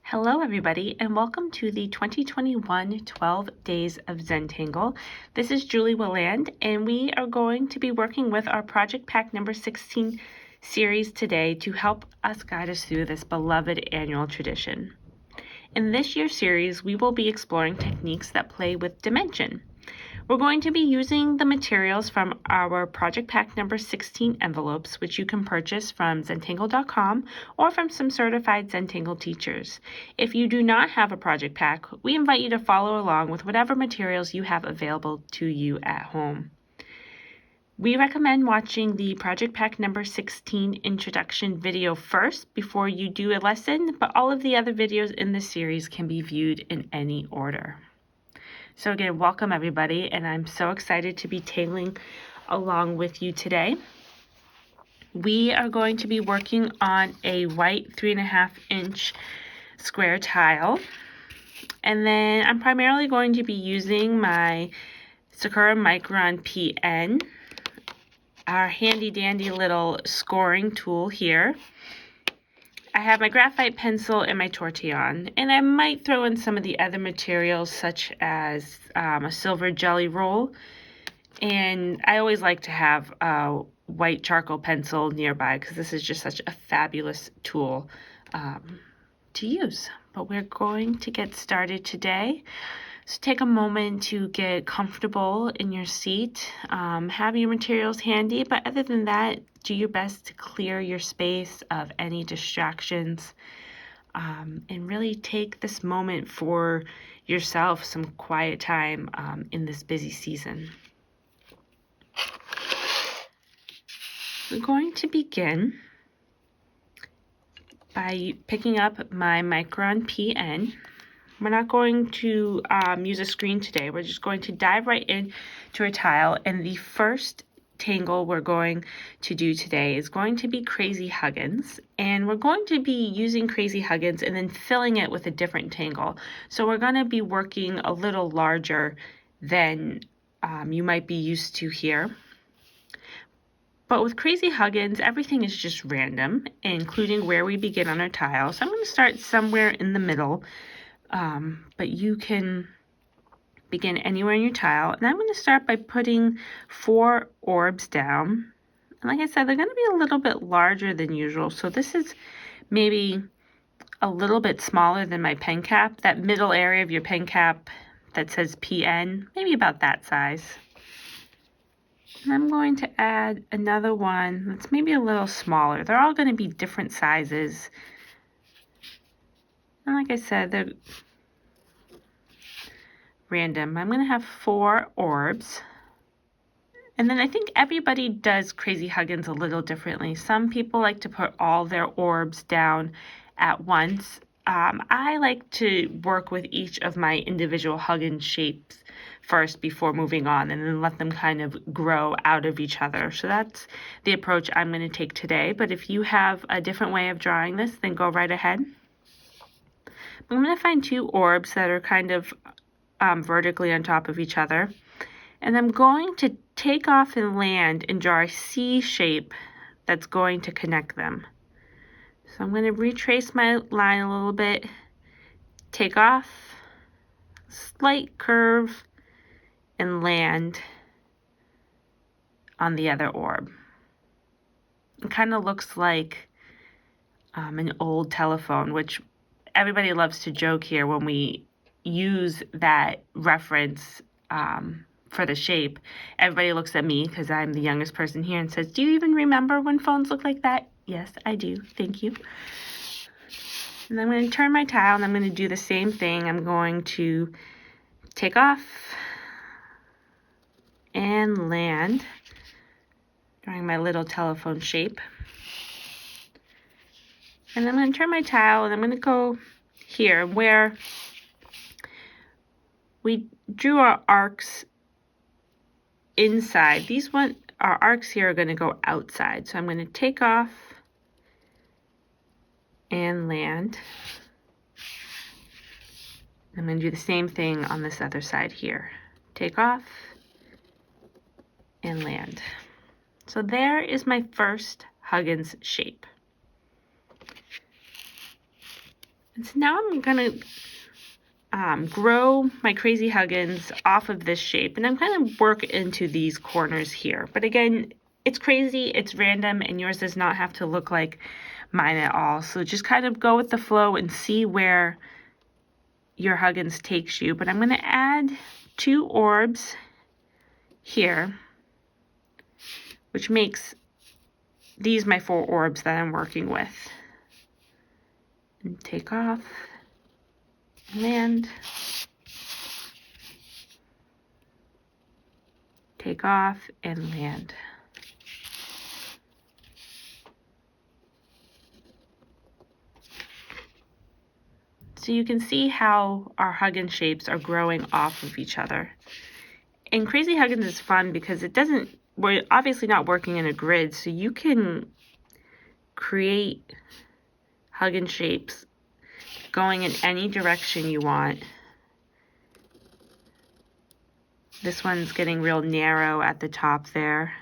Hello everybody and welcome to the 2021 12 Days of Zentangle. This is Julie Willand and we are going to be working with our project pack number 16 series today to help us guide us through this beloved annual tradition. In this year's series, we will be exploring techniques that play with dimension. We're going to be using the materials from our project pack number 16 envelopes, which you can purchase from Zentangle.com or from some certified Zentangle teachers. If you do not have a project pack, we invite you to follow along with whatever materials you have available to you at home. We recommend watching the project pack number 16 introduction video first before you do a lesson, but all of the other videos in this series can be viewed in any order. So again, welcome everybody, and I'm so excited to be tangling along with you today. We are going to be working on a white 3.5 inch square tile, and then I'm primarily going to be using my Sakura Micron PN, our handy dandy little scoring tool here. I have my graphite pencil and my tortillon, and I might throw in some of the other materials such as a silver jelly roll, and I always like to have a white charcoal pencil nearby because this is just such a fabulous tool to use. But we're going to get started today. So take a moment to get comfortable in your seat, have your materials handy, but other than that, do your best to clear your space of any distractions, and really take this moment for yourself, some quiet time in this busy season. We're going to begin by picking up my Micron PN. We're not going to use a screen today. We're just going to dive right into a tile. And the first tangle we're going to do today is going to be Crazy Huggins. And we're going to be using Crazy Huggins and then filling it with a different tangle. So we're going to be working a little larger than you might be used to here. But with Crazy Huggins, everything is just random, including where we begin on our tile. So I'm going to start somewhere in the middle. But you can begin anywhere in your tile. And I'm going to start by putting 4 orbs down. And like I said, they're going to be a little bit larger than usual. So this is maybe a little bit smaller than my pen cap. That middle area of your pen cap that says PN, maybe about that size. And I'm going to add another one that's maybe a little smaller. They're all going to be different sizes. And like I said, they're random. I'm going to have 4 orbs. And then I think everybody does Crazy Huggins a little differently. Some people like to put all their orbs down at once. I like to work with each of my individual Huggins shapes first before moving on, and then let them kind of grow out of each other. So that's the approach I'm going to take today. But if you have a different way of drawing this, then go right ahead. I'm going to find 2 orbs that are kind of vertically on top of each other. And I'm going to take off and land and draw a C shape that's going to connect them. So I'm going to retrace my line a little bit, take off, slight curve, and land on the other orb. It kind of looks like an old telephone, which everybody loves to joke here when we use that reference for the shape. Everybody looks at me because I'm the youngest person here and says, "Do you even remember when phones look like that?" Yes, I do. Thank you. And I'm going to turn my tile and I'm going to do the same thing. I'm going to take off and land, drawing my little telephone shape. And I'm going to turn my tile and I'm going to go here where we drew our arcs inside. Our arcs here are going to go outside. So I'm going to take off and land. I'm going to do the same thing on this other side here. Take off and land. So there is my first Huggins shape. And so now I'm gonna grow my crazy Huggins off of this shape, and I'm kind of work into these corners here. But again, it's crazy, it's random, and yours does not have to look like mine at all. So just kind of go with the flow and see where your Huggins takes you. But I'm going to add 2 orbs here, which makes these my 4 orbs that I'm working with. And take off, land, take off, and land. So you can see how our Huggins shapes are growing off of each other. And Crazy Huggins is fun because we're obviously not working in a grid, so you can create Huggins shapes going in any direction you want. This one's getting real narrow at the top there.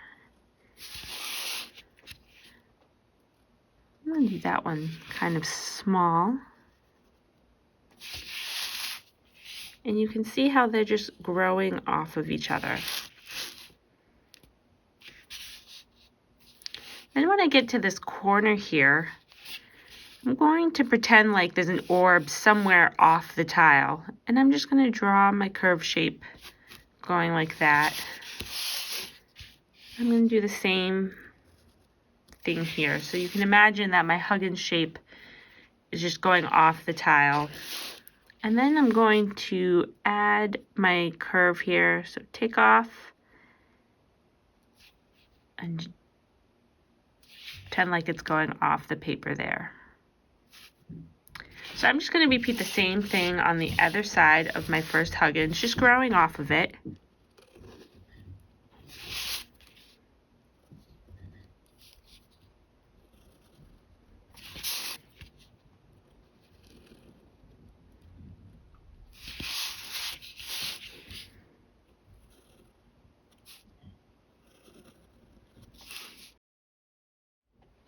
I'm going to do that one kind of small. And you can see how they're just growing off of each other. Then when I get to this corner here, I'm going to pretend like there's an orb somewhere off the tile. And I'm just going to draw my curve shape going like that. I'm going to do the same thing here. So you can imagine that my Huggins shape is just going off the tile. And then I'm going to add my curve here. So take off and pretend like it's going off the paper there. So I'm just going to repeat the same thing on the other side of my first Huggins, just growing off of it.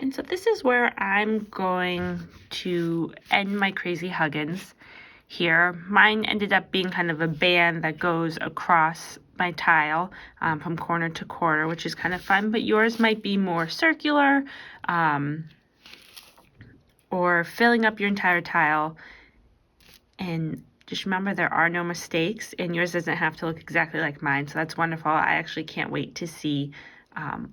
And so this is where I'm going to end my crazy Huggins here. Mine ended up being kind of a band that goes across my tile from corner to corner, which is kind of fun, but yours might be more circular or filling up your entire tile. And just remember, there are no mistakes, and yours doesn't have to look exactly like mine, so that's wonderful. I actually can't wait to see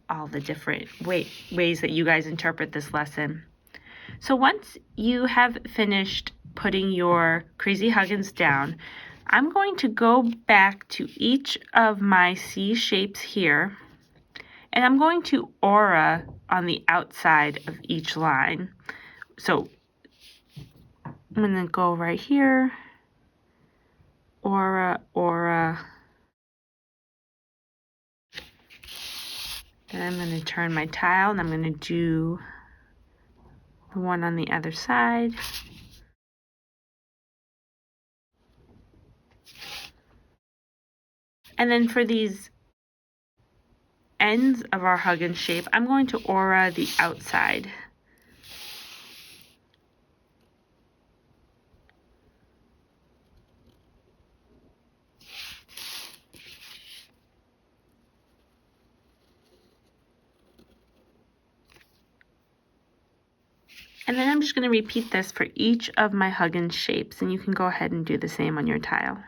all the different ways that you guys interpret this lesson. So once you have finished putting your crazy Huggins down, I'm going to go back to each of my C shapes here, and I'm going to aura on the outside of each line. So I'm going to go right here, aura, aura. Then I'm going to turn my tile and I'm going to do the one on the other side. And then for these ends of our Huggins shape, I'm going to aura the outside. And then I'm just going to repeat this for each of my Huggins shapes, and you can go ahead and do the same on your tile.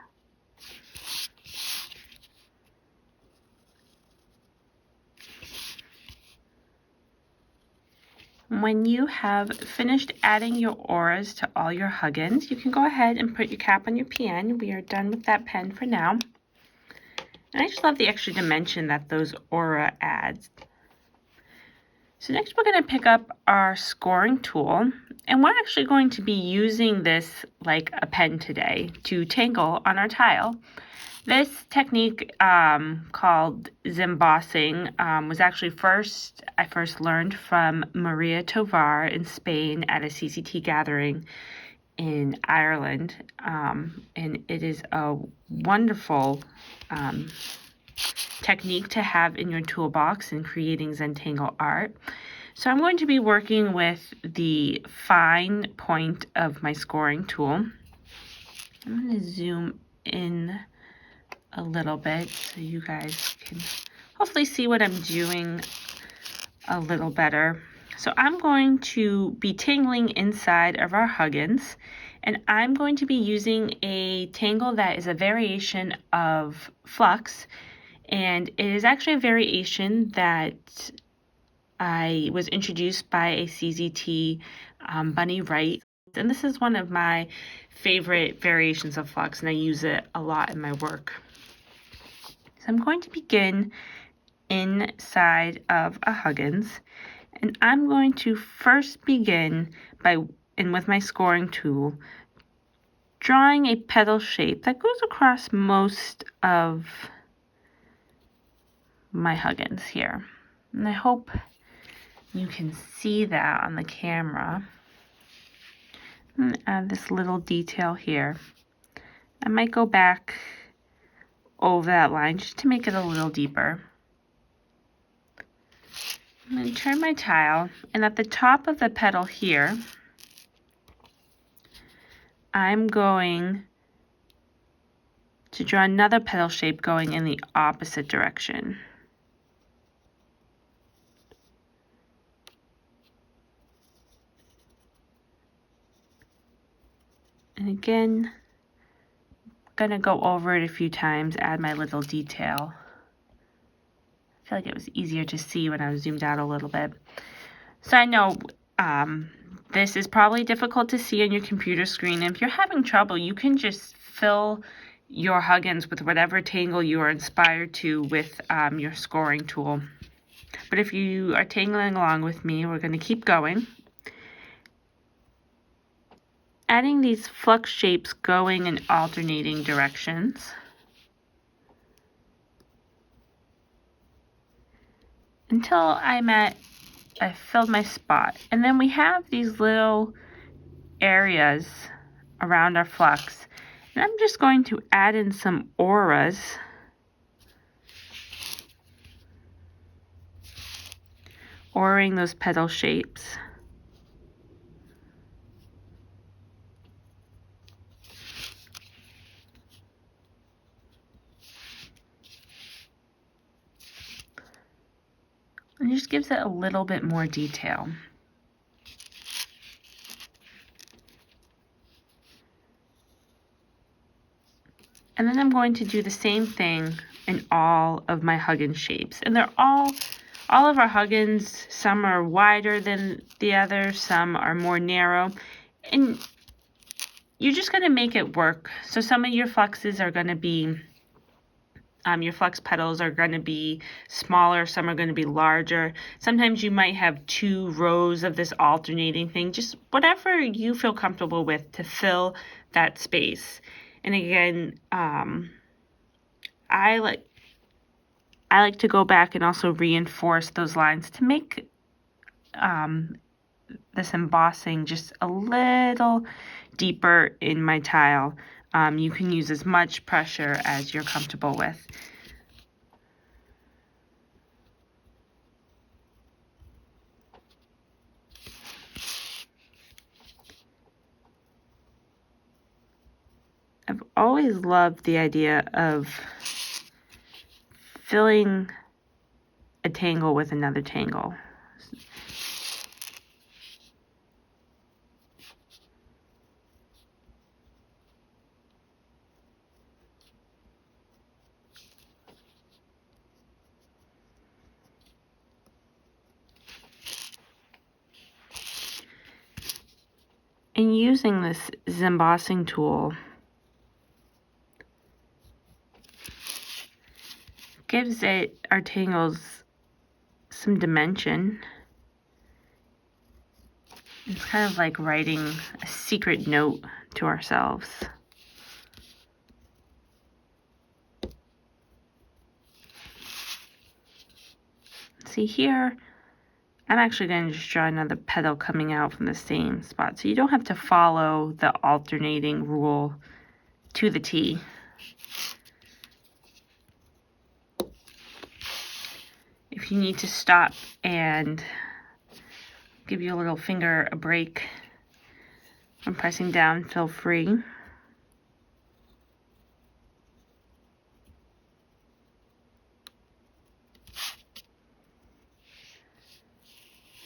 When you have finished adding your auras to all your Huggins, you can go ahead and put your cap on your pen. We are done with that pen for now. And I just love the extra dimension that those aura adds. So next we're going to pick up our scoring tool, and we're actually going to be using this like a pen today to tangle on our tile. This technique called zembossing was actually I first learned from Maria Tovar in Spain at a CCT gathering in Ireland, and it is a wonderful technique to have in your toolbox in creating Zentangle art. So I'm going to be working with the fine point of my scoring tool. I'm going to zoom in a little bit so you guys can hopefully see what I'm doing a little better. So I'm going to be tangling inside of our Huggins, and I'm going to be using a tangle that is a variation of flux, and it is actually a variation that I was introduced by a CZT, Bunny Wright, and this is one of my favorite variations of flux, and I use it a lot in my work. So I'm going to begin inside of a Huggins, and I'm going to first begin with my scoring tool, drawing a petal shape that goes across most of my Huggins here. And I hope you can see that on the camera. And add this little detail here. I might go back over that line just to make it a little deeper. I'm going to turn my tile, and at the top of the petal here, I'm going to draw another petal shape going in the opposite direction. And again, I'm going to go over it a few times, add my little detail. I feel like it was easier to see when I was zoomed out a little bit. So I know this is probably difficult to see on your computer screen. If you're having trouble, you can just fill your Huggins with whatever tangle you are inspired to with your scoring tool. But if you are tangling along with me, we're going to keep going. Adding these flux shapes going in alternating directions. Until I filled my spot. And then we have these little areas around our flux. And I'm just going to add in some auras. Auraing those petal shapes. And it just gives it a little bit more detail. And then I'm going to do the same thing in all of my Huggins shapes. And they're all of our Huggins, some are wider than the others, some are more narrow. And you're just going to make it work. So some of your fluxes are going to be, your flux petals are going to be smaller, some are going to be larger. Sometimes you might have 2 rows of this alternating thing, just whatever you feel comfortable with to fill that space. And again, I like to go back and also reinforce those lines to make this embossing just a little deeper in my tile. You can use as much pressure as you're comfortable with. I've always loved the idea of filling a tangle with another tangle. And using this embossing tool gives our tangles some dimension. It's kind of like writing a secret note to ourselves. See here, I'm actually going to just draw another petal coming out from the same spot. So you don't have to follow the alternating rule to the T. If you need to stop and give your little finger a break when pressing down, feel free.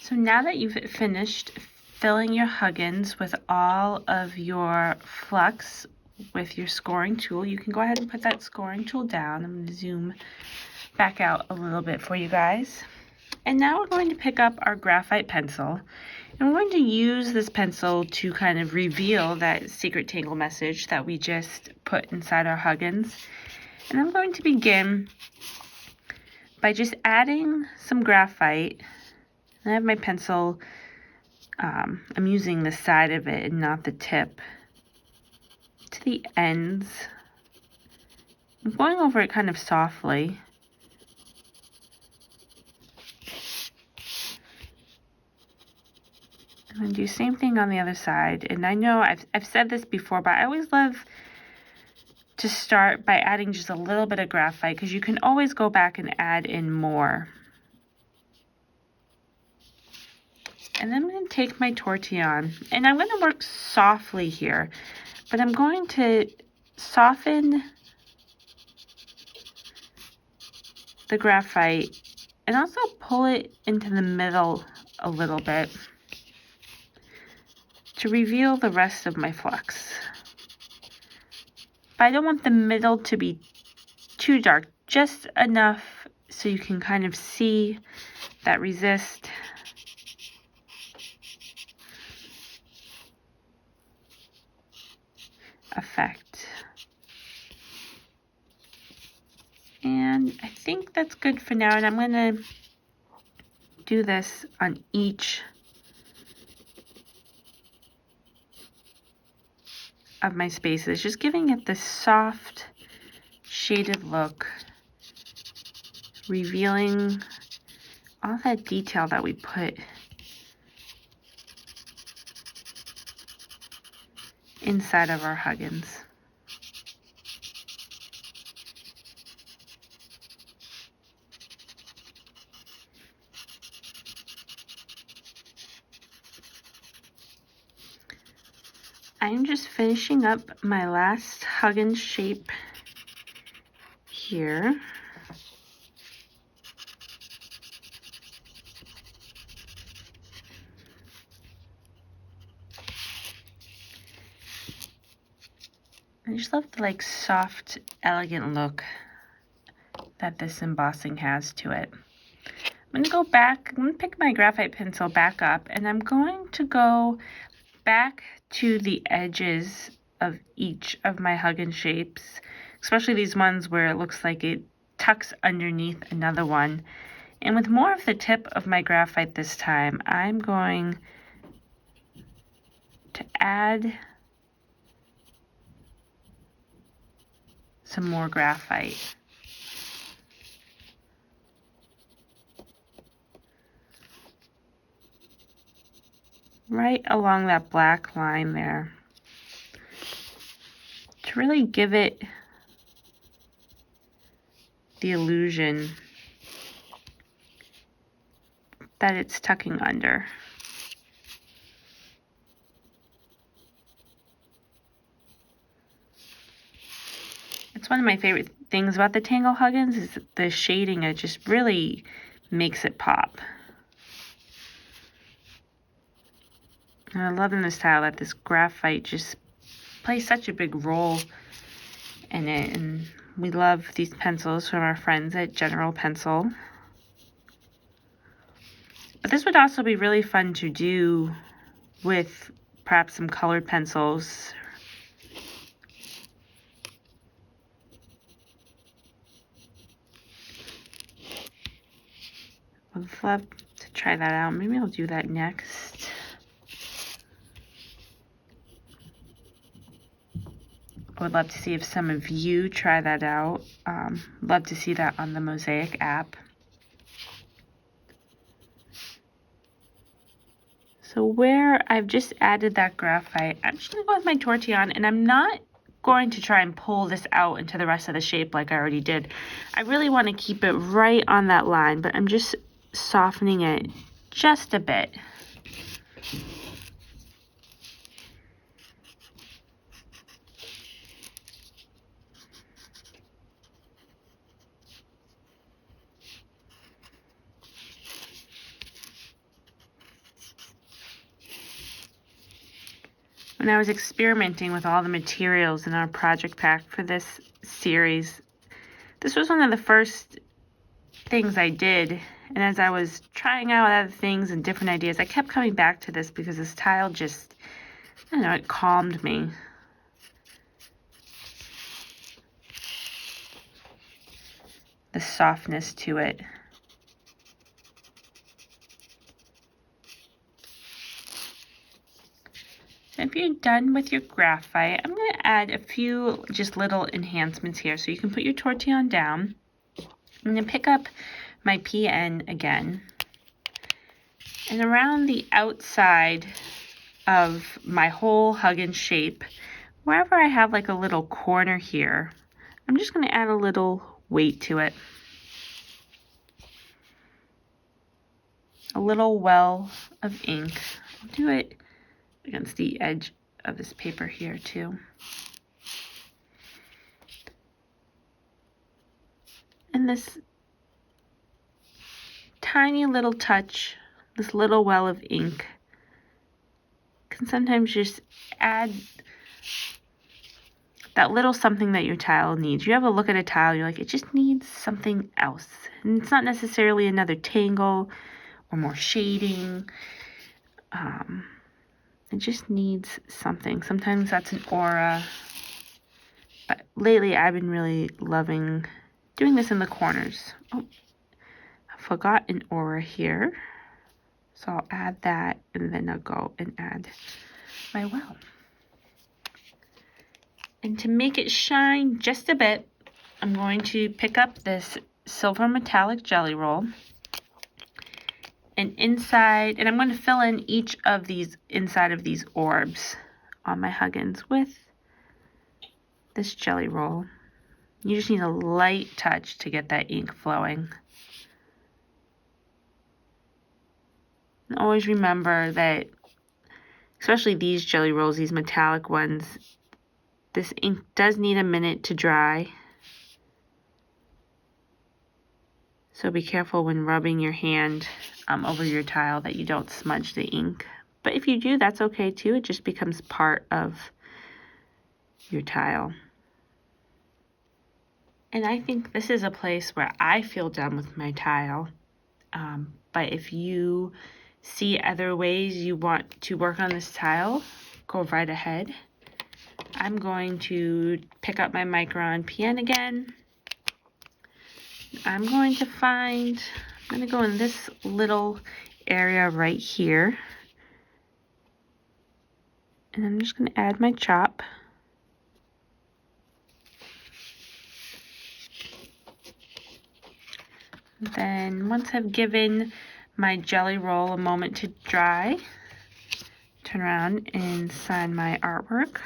So now that you've finished filling your Huggins with all of your flux with your scoring tool, you can go ahead and put that scoring tool down. I'm going to zoom back out a little bit for you guys. And now we're going to pick up our graphite pencil, and we're going to use this pencil to kind of reveal that secret tangle message that we just put inside our Huggins. And I'm going to begin by just adding some graphite. I have my pencil, I'm using the side of it and not the tip, to the ends. I'm going over it kind of softly. I'm going to do the same thing on the other side. And I know I've said this before, but I always love to start by adding just a little bit of graphite, because you can always go back and add in more. And then I'm going to take my tortillon, and I'm going to work softly here, but I'm going to soften the graphite and also pull it into the middle a little bit to reveal the rest of my flux. But I don't want the middle to be too dark, just enough so you can kind of see that resist. Effect. And I think that's good for now, and I'm going to do this on each of my spaces, just giving it this soft shaded look, revealing all that detail that we put inside of our Huggins. I'm just finishing up my last Huggins shape here. I just love the soft, elegant look that this embossing has to it. I'm going to go back, I'm going to pick my graphite pencil back up, and I'm going to go back to the edges of each of my Huggins shapes, especially these ones where it looks like it tucks underneath another one. And with more of the tip of my graphite this time, I'm going to add some more graphite. Right along that black line there, to really give it the illusion that it's tucking under. It's one of my favorite things about the Tangle Huggins is the shading. It just really makes it pop. And I love in the style that this graphite just plays such a big role in it. And we love these pencils from our friends at General Pencil. But this would also be really fun to do with perhaps some colored pencils. I'd love to try that out. Maybe I'll do that next. I would love to see if some of you try that out. Love to see that on the Mosaic app. So where I've just added that graphite, I'm just going to go with my tortillon, and I'm not going to try and pull this out into the rest of the shape like I already did. I really want to keep it right on that line, but I'm just softening it just a bit. When I was experimenting with all the materials in our project pack for this series, this was one of the first things I did. And as I was trying out other things and different ideas, I kept coming back to this because this tile just, I don't know, it calmed me. The softness to it. If you're done with your graphite, I'm going to add a few just little enhancements here. So you can put your tortillon down. I'm going to pick up my PN again. And around the outside of my whole Huggins shape, wherever I have like a little corner here, I'm just going to add a little weight to it. A little well of ink. I'll do it against the edge of this paper here too. And this tiny little touch, this little well of ink, can sometimes just add that little something that your tile needs. You have a look at a tile, you're like, it just needs something else. And it's not necessarily another tangle or more shading. It just needs something. Sometimes that's an aura. But lately I've been really loving doing this in the corners. Oh, I forgot an aura here. So I'll add that and then I'll go and add my well. And to make it shine just a bit, I'm going to pick up this silver metallic jelly roll. And inside, and I'm going to fill in each of these inside of these orbs on my Huggins with this jelly roll. You just need a light touch to get that ink flowing. And always remember that, especially these jelly rolls, these metallic ones, this ink does need a minute to dry. So be careful when rubbing your hand over your tile that you don't smudge the ink. But if you do, that's okay too. It just becomes part of your tile. And I think this is a place where I feel done with my tile. But if you see other ways you want to work on this tile, go right ahead. I'm going to pick up my Micron PN again. I'm going to go in this little area right here. And I'm just going to add my chop. Then once I've given my jelly roll a moment to dry, turn around and sign my artwork.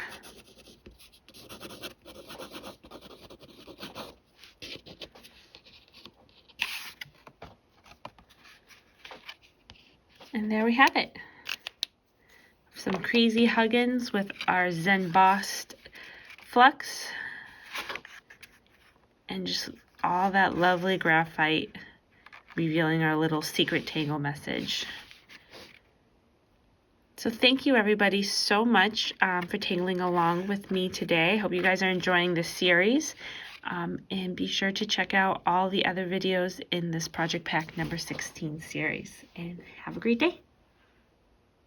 And there we have it. Some crazy Huggins with our Zen embossed flux. And just all that lovely graphite revealing our little secret tangle message. So thank you everybody so much for tangling along with me today. Hope you guys are enjoying this series. And be sure to check out all the other videos in this Project Pack number 16 series. And have a great day.